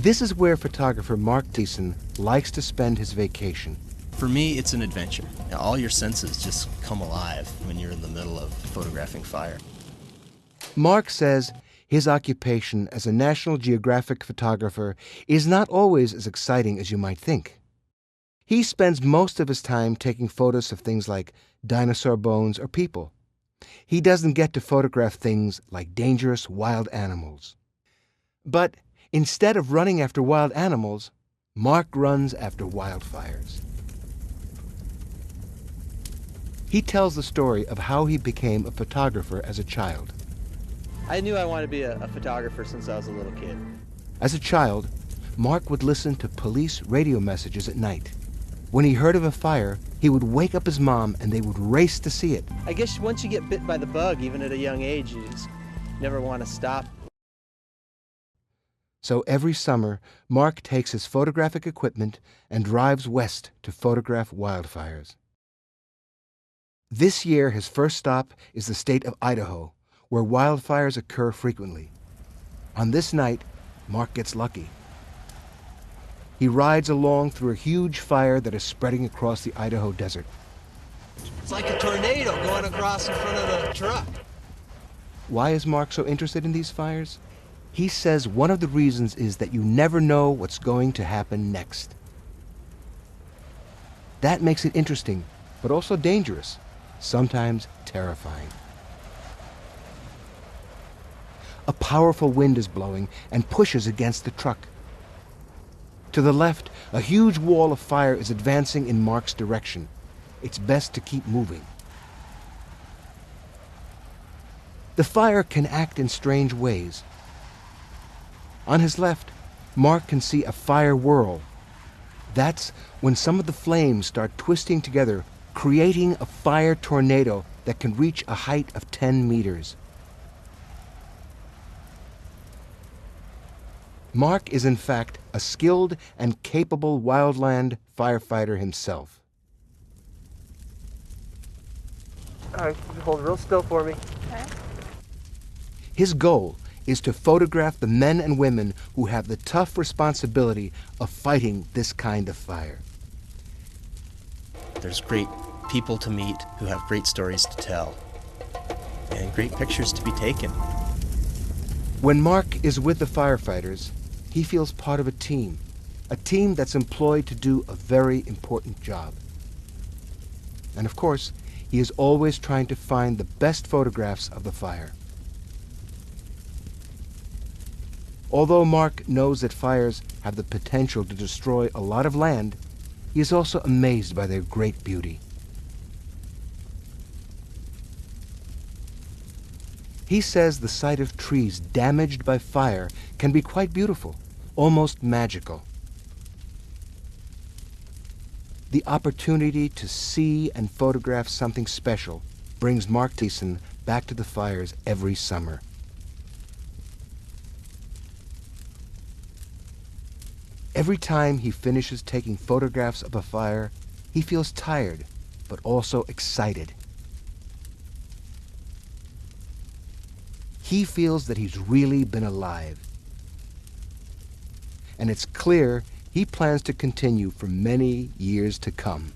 This is where photographer Mark Thiessen likes to spend his vacation. For me, it's an adventure. All your senses just come alive when you're in the middle of photographing fire. Mark says his occupation as a National Geographic photographer is not always as exciting as you might think. He spends most of his time taking photos of things like dinosaur bones or people. He doesn't get to photograph things like dangerous wild animals. But instead of running after wild animals, Mark runs after wildfires. He tells the story of how he became a photographer as a child. I knew I wanted to be a photographer since I was a little kid. As a child, Mark would listen to police radio messages at night. When he heard of a fire, he would wake up his mom and they would race to see it. I guess once you get bit by the bug, even at a young age, you just never want to stop. So every summer, Mark takes his photographic equipment and drives west to photograph wildfires. This year, his first stop is the state of Idaho, where wildfires occur frequently. On this night, Mark gets lucky. He rides along through a huge fire that is spreading across the Idaho desert. It's like a tornado going across in front of the truck. Why is Mark so interested in these fires? He says one of the reasons is that you never know what's going to happen next. That makes it interesting, but also dangerous, sometimes terrifying. A powerful wind is blowing and pushes against the truck. To the left, a huge wall of fire is advancing in Mark's direction. It's best to keep moving. The fire can act in strange ways. On his left, Mark can see a fire whirl. That's when some of the flames start twisting together, creating a fire tornado that can reach a height of 10 meters. Mark is in fact a skilled and capable wildland firefighter himself. All right, hold real still for me. Okay. His goal is to photograph the men and women who have the tough responsibility of fighting this kind of fire. There's great people to meet who have great stories to tell and great pictures to be taken. When Mark is with the firefighters, he feels part of a team that's employed to do a very important job. And of course, he is always trying to find the best photographs of the fire. Although Mark knows that fires have the potential to destroy a lot of land, he is also amazed by their great beauty. He says the sight of trees damaged by fire can be quite beautiful, almost magical. The opportunity to see and photograph something special brings Mark Thiessen back to the fires every summer. Every time he finishes taking photographs of a fire, he feels tired, but also excited. He feels that he's really been alive. And it's clear he plans to continue for many years to come.